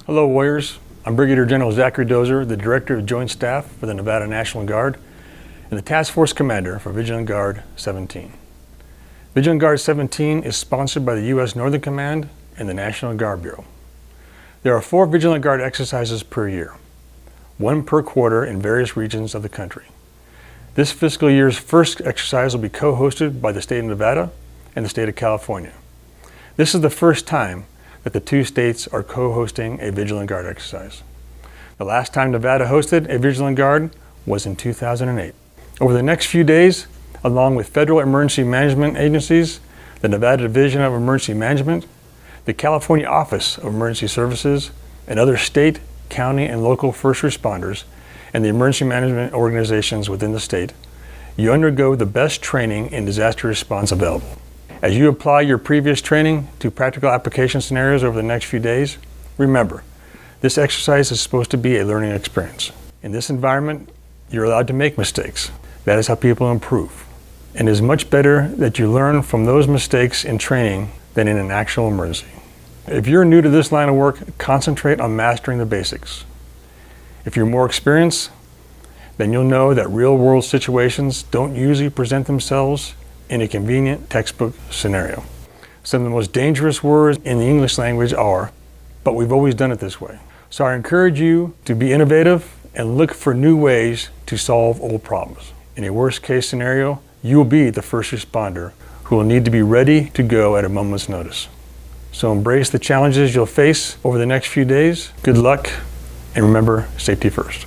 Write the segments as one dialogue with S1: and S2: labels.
S1: Hello, Warriors. I'm Brigadier General Zachary Dozer, the Director of Joint Staff for the Nevada National Guard and the Task Force Commander for Vigilant Guard 17. Vigilant Guard 17 is sponsored by the U.S. Northern Command and the National Guard Bureau. There are 4 Vigilant Guard exercises per year, 1 per quarter in various regions of the country. This fiscal year's first exercise will be co-hosted by the state of Nevada and the state of California. This is the first time that the 2 states are co-hosting a Vigilant Guard exercise. The last time Nevada hosted a Vigilant Guard was in 2008. Over the next few days, along with federal emergency management agencies, the Nevada Division of Emergency Management, the California Office of Emergency Services, and other state, county, and local first responders, and the emergency management organizations within the state, you undergo the best training in disaster response available. As you apply your previous training to practical application scenarios over the next few days, remember, this exercise is supposed to be a learning experience. In this environment, you're allowed to make mistakes. That is how people improve. And it is much better that you learn from those mistakes in training than in an actual emergency. If you're new to this line of work, concentrate on mastering the basics. If you're more experienced, then you'll know that real-world situations don't usually present themselves in a convenient textbook scenario. Some of the most dangerous words in the English language are, but we've always done it this way. So I encourage you to be innovative and look for new ways to solve old problems. In a worst case scenario, you will be the first responder who will need to be ready to go at a moment's notice. So embrace the challenges you'll face over the next few days. Good luck, and remember, safety first.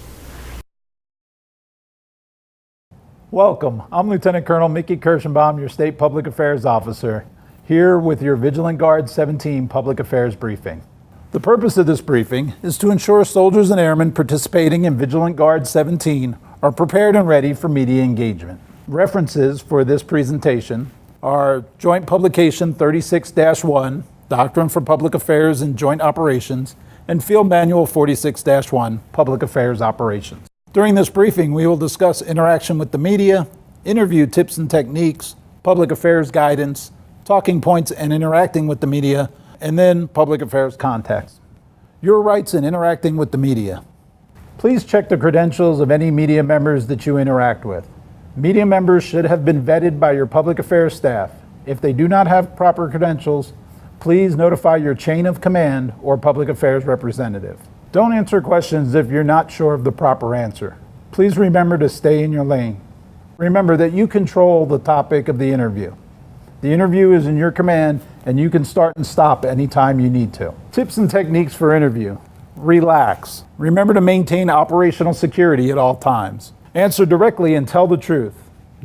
S2: Welcome. I'm Lieutenant Colonel Mickey Kirschenbaum, your State Public Affairs Officer, here with your Vigilant Guard 17 Public Affairs Briefing. The purpose of this briefing is to ensure soldiers and airmen participating in Vigilant Guard 17 are prepared and ready for media engagement. References for this presentation are Joint Publication 36-1, Doctrine for Public Affairs and Joint Operations, and Field Manual 46-1, Public Affairs Operations. During this briefing, we will discuss interaction with the media, interview tips and techniques, public affairs guidance, talking points and interacting with the media, and then public affairs context. Your rights in interacting with the media. Please check the credentials of any media members that you interact with. Media members should have been vetted by your public affairs staff. If they do not have proper credentials, please notify your chain of command or public affairs representative. Don't answer questions if you're not sure of the proper answer. Please remember to stay in your lane. Remember that you control the topic of the interview. The interview is in your command, and you can start and stop anytime you need to. Tips and techniques for interview. Relax. Remember to maintain operational security at all times. Answer directly and tell the truth.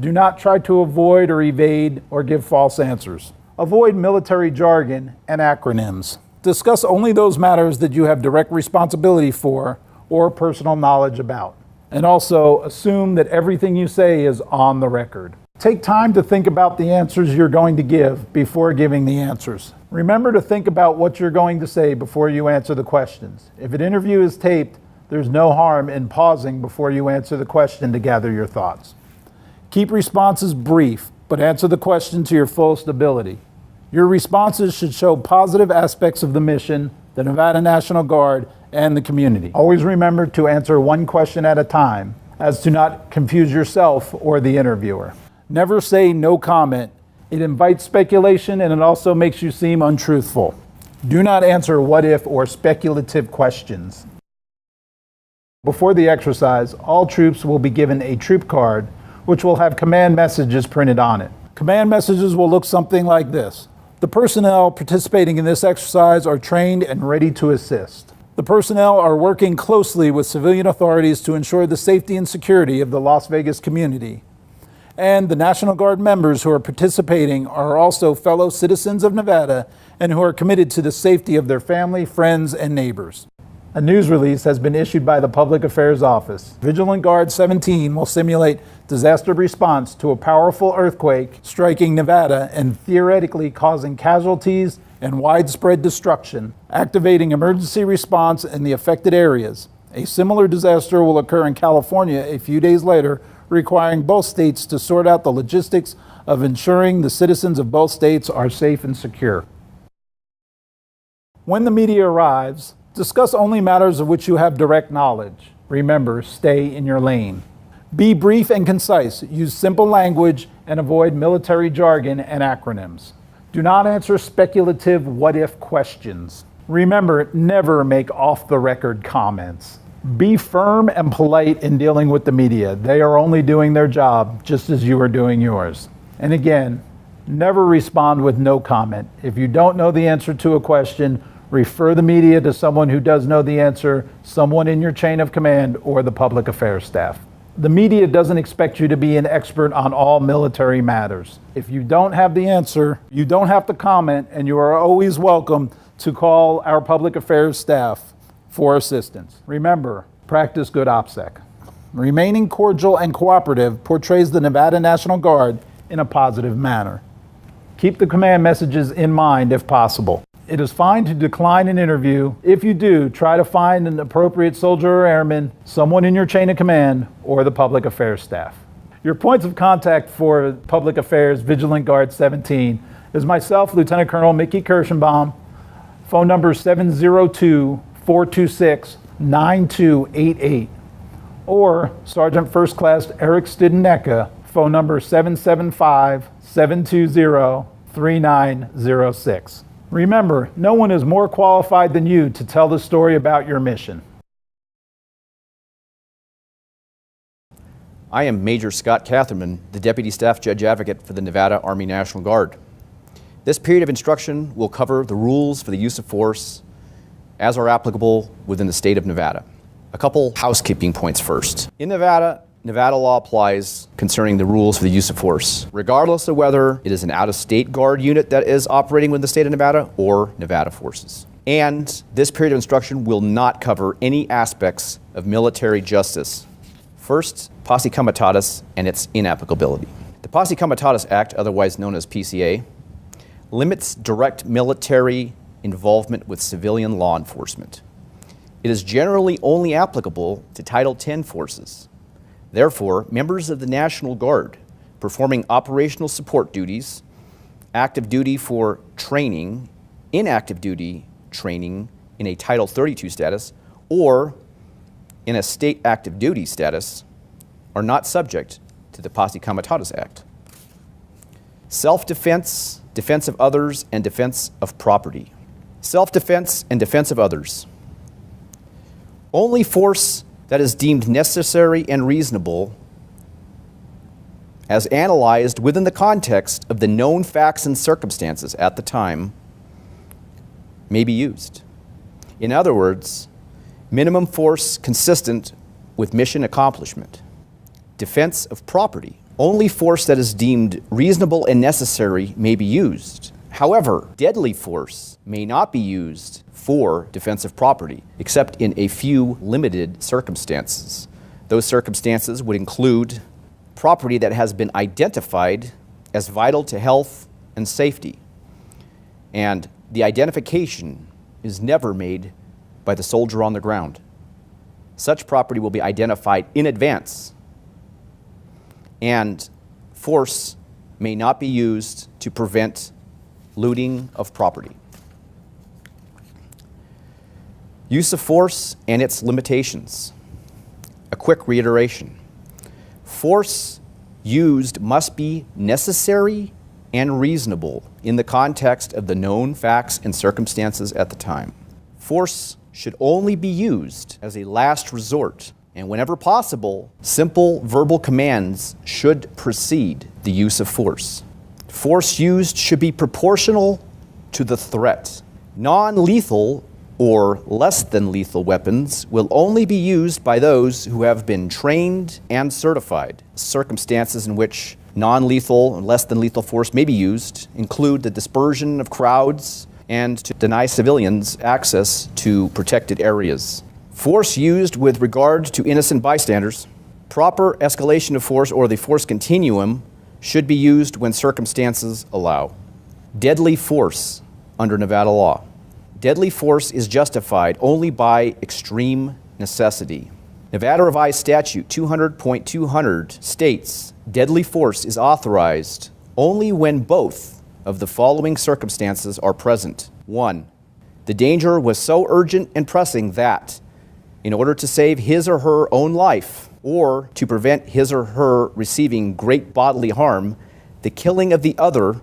S2: Do not try to avoid or evade or give false answers. Avoid military jargon and acronyms. Discuss only those matters that you have direct responsibility for or personal knowledge about. And also assume that everything you say is on the record. Take time to think about the answers you're going to give before giving the answers. Remember to think about what you're going to say before you answer the questions. If an interview is taped, there's no harm in pausing before you answer the question to gather your thoughts. Keep responses brief, but answer the question to your fullest ability. Your responses should show positive aspects of the mission, the Nevada National Guard, and the community. Always remember to answer one question at a time, as to not confuse yourself or the interviewer. Never say no comment. It invites speculation and it also makes you seem untruthful. Do not answer what if or speculative questions. Before the exercise, all troops will be given a troop card, which will have command messages printed on it. Command messages will look something like this. The personnel participating in this exercise are trained and ready to assist. The personnel are working closely with civilian authorities to ensure the safety and security of the Las Vegas community. And the National Guard members who are participating are also fellow citizens of Nevada and who are committed to the safety of their family, friends, and neighbors. A news release has been issued by the Public Affairs Office. Vigilant Guard 17 will simulate disaster response to a powerful earthquake striking Nevada and theoretically causing casualties and widespread destruction, activating emergency response in the affected areas. A similar disaster will occur in California a few days later, requiring both states to sort out the logistics of ensuring the citizens of both states are safe and secure. When the media arrives, Discuss only matters of which you have direct knowledge. Remember, stay in your lane. Be brief and concise. Use simple language and avoid military jargon and acronyms. Do not answer speculative what-if questions. Remember, never make off-the-record comments. Be firm and polite in dealing with the media. They are only doing their job just as you are doing yours. And again, never respond with no comment. If you don't know the answer to a question, refer the media to someone who does know the answer, someone in your chain of command, or the public affairs staff. The media doesn't expect you to be an expert on all military matters. If you don't have the answer, you don't have to comment, and you are always welcome to call our public affairs staff for assistance. Remember, practice good OPSEC. Remaining cordial and cooperative portrays the Nevada National Guard in a positive manner. Keep the command messages in mind if possible. It is fine to decline an interview. If you do, try to find an appropriate soldier or airman, someone in your chain of command, or the public affairs staff. Your points of contact for Public Affairs Vigilant Guard 17 is myself, Lieutenant Colonel Mickey Kirschenbaum, phone number 702-426-9288, or Sergeant First Class Eric Stidenecka, phone number 775-720-3906. Remember, no one is more qualified than you to tell the story about your mission.
S3: I am Major Scott Catherman, the Deputy Staff Judge Advocate for the Nevada Army National Guard. This period of instruction will cover the rules for the use of force as are applicable within the state of Nevada. A couple housekeeping points first. In Nevada, Nevada law applies concerning the rules for the use of force, regardless of whether it is an out-of-state Guard unit that is operating within the state of Nevada or Nevada forces. And this period of instruction will not cover any aspects of military justice. First, Posse Comitatus and its inapplicability. The Posse Comitatus Act, otherwise known as PCA, limits direct military involvement with civilian law enforcement. It is generally only applicable to Title X forces. Therefore, members of the National Guard performing operational support duties, active duty for training, inactive duty training in a Title 32 status, or in a state active duty status are not subject to the Posse Comitatus Act. Self-defense, defense of others, and defense of property. Self-defense and defense of others. Only force that is deemed necessary and reasonable as analyzed within the context of the known facts and circumstances at the time may be used. In other words, minimum force consistent with mission accomplishment. Defense of property. Only force that is deemed reasonable and necessary may be used. However, deadly force may not be used for defense of property, except in a few limited circumstances. Those circumstances would include property that has been identified as vital to health and safety. And the identification is never made by the soldier on the ground. Such property will be identified in advance, and force may not be used to prevent looting of property. Use of force and its limitations. A quick reiteration. Force used must be necessary and reasonable in the context of the known facts and circumstances at the time. Force should only be used as a last resort, and whenever possible, simple verbal commands should precede the use of force. Force used should be proportional to the threat. Non-lethal or less than lethal weapons will only be used by those who have been trained and certified. Circumstances in which non-lethal and less than lethal force may be used include the dispersion of crowds and to deny civilians access to protected areas. Force used with regard to innocent bystanders. Proper escalation of force or the force continuum should be used when circumstances allow. Deadly force under Nevada law. Deadly force is justified only by extreme necessity. Nevada Revised Statute 200.200 states, deadly force is authorized only when both of the following circumstances are present. 1, The danger was so urgent and pressing that, in order to save his or her own life, or to prevent his or her receiving great bodily harm, the killing of the other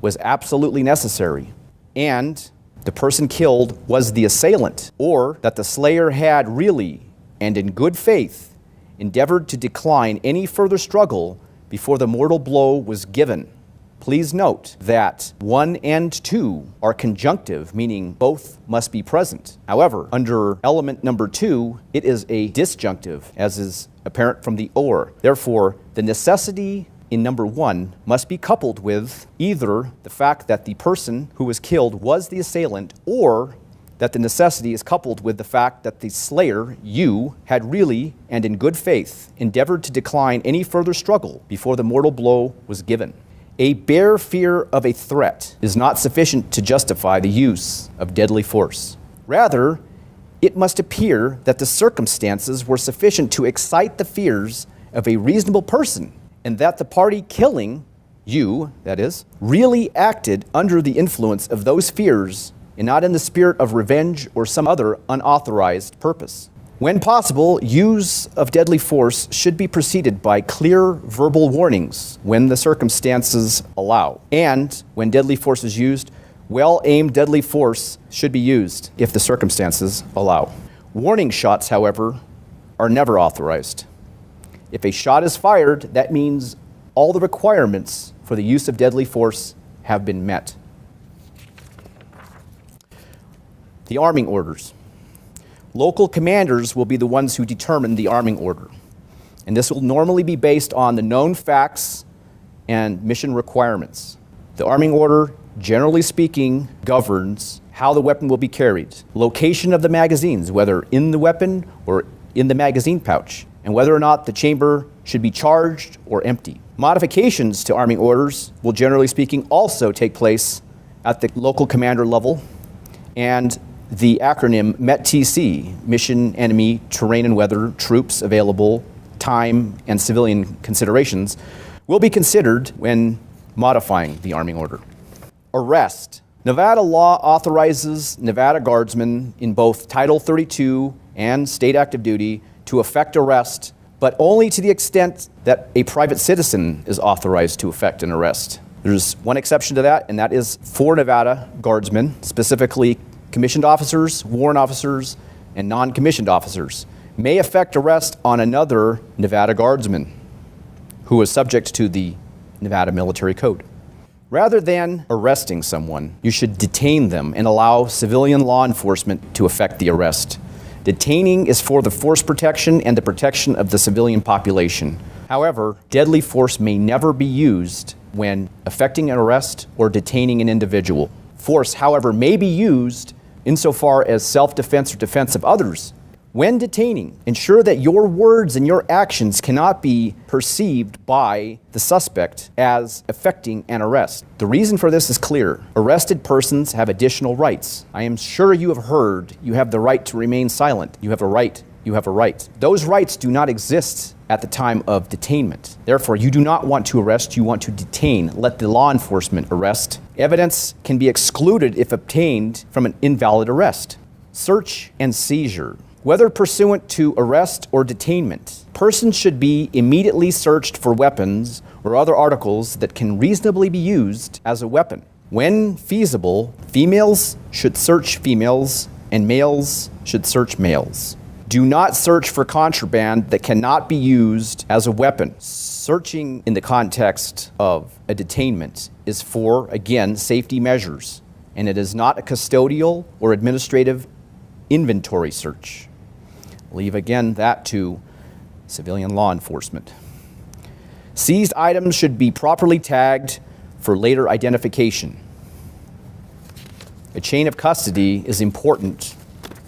S3: was absolutely necessary, and the person killed was the assailant, or that the slayer had really and in good faith endeavored to decline any further struggle before the mortal blow was given. Please note that 1 and 2 are conjunctive, meaning both must be present. However, under element number 2, it is a disjunctive, as is apparent from the or. Therefore, the necessity in number 1 must be coupled with either the fact that the person who was killed was the assailant, or that the necessity is coupled with the fact that the slayer, you, had really and in good faith endeavored to decline any further struggle before the mortal blow was given. A bare fear of a threat is not sufficient to justify the use of deadly force. Rather, it must appear that the circumstances were sufficient to excite the fears of a reasonable person, and that the party killing, you, that is, really acted under the influence of those fears and not in the spirit of revenge or some other unauthorized purpose. When possible, use of deadly force should be preceded by clear verbal warnings when the circumstances allow. And when deadly force is used, well-aimed deadly force should be used if the circumstances allow. Warning shots, however, are never authorized. If a shot is fired, that means all the requirements for the use of deadly force have been met. The arming orders. Local commanders will be the ones who determine the arming order, and this will normally be based on the known facts and mission requirements. The arming order, generally speaking, governs how the weapon will be carried, location of the magazines, whether in the weapon or in the magazine pouch, and whether or not the chamber should be charged or empty. Modifications to arming orders will, generally speaking, also take place at the local commander level, and the acronym METTC, Mission, Enemy, Terrain and Weather, Troops Available, Time, and Civilian Considerations, will be considered when modifying the arming order. Arrest. Nevada law authorizes Nevada Guardsmen in both Title 32 and state active duty to effect arrest, but only to the extent that a private citizen is authorized to effect an arrest. There's one exception to that, and that is for Nevada Guardsmen, specifically commissioned officers, warrant officers, and non-commissioned officers may effect arrest on another Nevada Guardsman who is subject to the Nevada Military Code. Rather than arresting someone, you should detain them and allow civilian law enforcement to effect the arrest. Detaining is for the force protection and the protection of the civilian population. However, deadly force may never be used when effecting an arrest or detaining an individual. Force, however, may be used insofar as self-defense or defense of others. When detaining, ensure that your words and your actions cannot be perceived by the suspect as effecting an arrest. The reason for this is clear. Arrested persons have additional rights. I am sure you have heard you have the right to remain silent. You have a right. You have a right. Those rights do not exist at the time of detainment. Therefore, you do not want to arrest, you want to detain. Let the law enforcement arrest. Evidence can be excluded if obtained from an invalid arrest. Search and seizure. Whether pursuant to arrest or detainment, persons should be immediately searched for weapons or other articles that can reasonably be used as a weapon. When feasible, females should search females and males should search males. Do not search for contraband that cannot be used as a weapon. Searching in the context of a detainment is for, again, safety measures, and it is not a custodial or administrative inventory search. Leave again that to civilian law enforcement. Seized items should be properly tagged for later identification. A chain of custody is important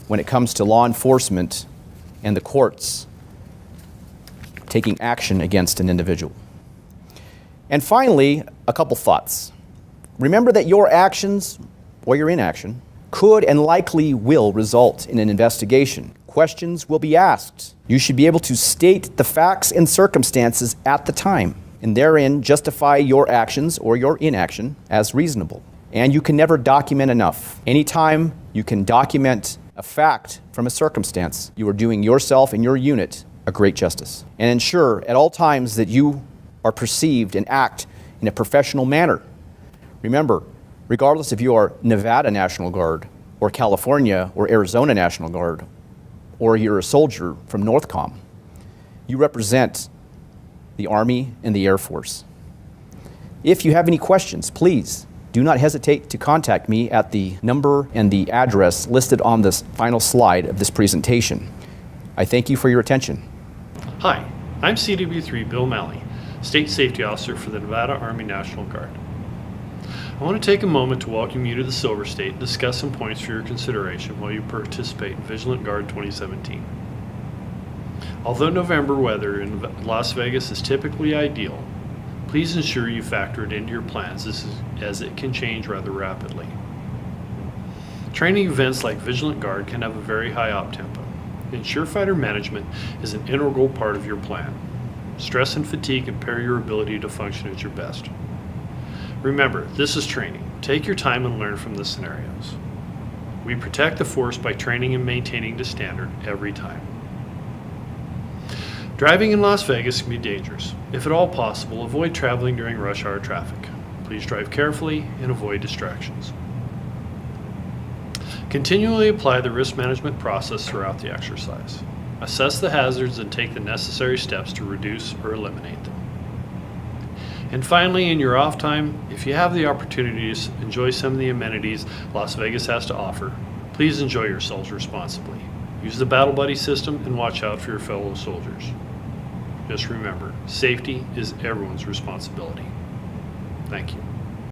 S3: when it comes to law enforcement and the courts taking action against an individual. And finally, a couple thoughts. Remember that your actions or your inaction could and likely will result in an investigation. Questions will be asked. You should be able to state the facts and circumstances at the time, and therein justify your actions or your inaction as reasonable. And you can never document enough. Anytime You can document a fact from a circumstance. You are doing yourself and your unit a great justice. And ensure at all times that you are perceived and act in a professional manner. Remember, regardless if you are Nevada National Guard or California or Arizona National Guard, or you're a soldier from NORTHCOM, you represent the Army and the Air Force. If you have any questions, please do not hesitate to contact me at the number and the address listed on this final slide of this presentation. I thank you for your attention.
S4: Hi, I'm CW3 Bill Malley, State Safety Officer for the Nevada Army National Guard. I want to take a moment to welcome you to the Silver State and discuss some points for your consideration while you participate in Vigilant Guard 2017. Although November weather in Las Vegas is typically ideal, please ensure you factor it into your plans as it can change rather rapidly. Training events like Vigilant Guard can have a very high op tempo. Ensure fighter management is an integral part of your plan. Stress and fatigue impair your ability to function at your best. Remember, this is training. Take your time and learn from the scenarios. We protect the force by training and maintaining the standard every time. Driving in Las Vegas can be dangerous. If at all possible, avoid traveling during rush hour traffic. Please drive carefully and avoid distractions. Continually apply the risk management process throughout the exercise. Assess the hazards and take the necessary steps to reduce or eliminate them. And finally, in your off time, if you have the opportunity to enjoy some of the amenities Las Vegas has to offer, please enjoy yourselves responsibly. Use the Battle Buddy system and watch out for your fellow soldiers. Just remember, safety is everyone's responsibility. Thank you.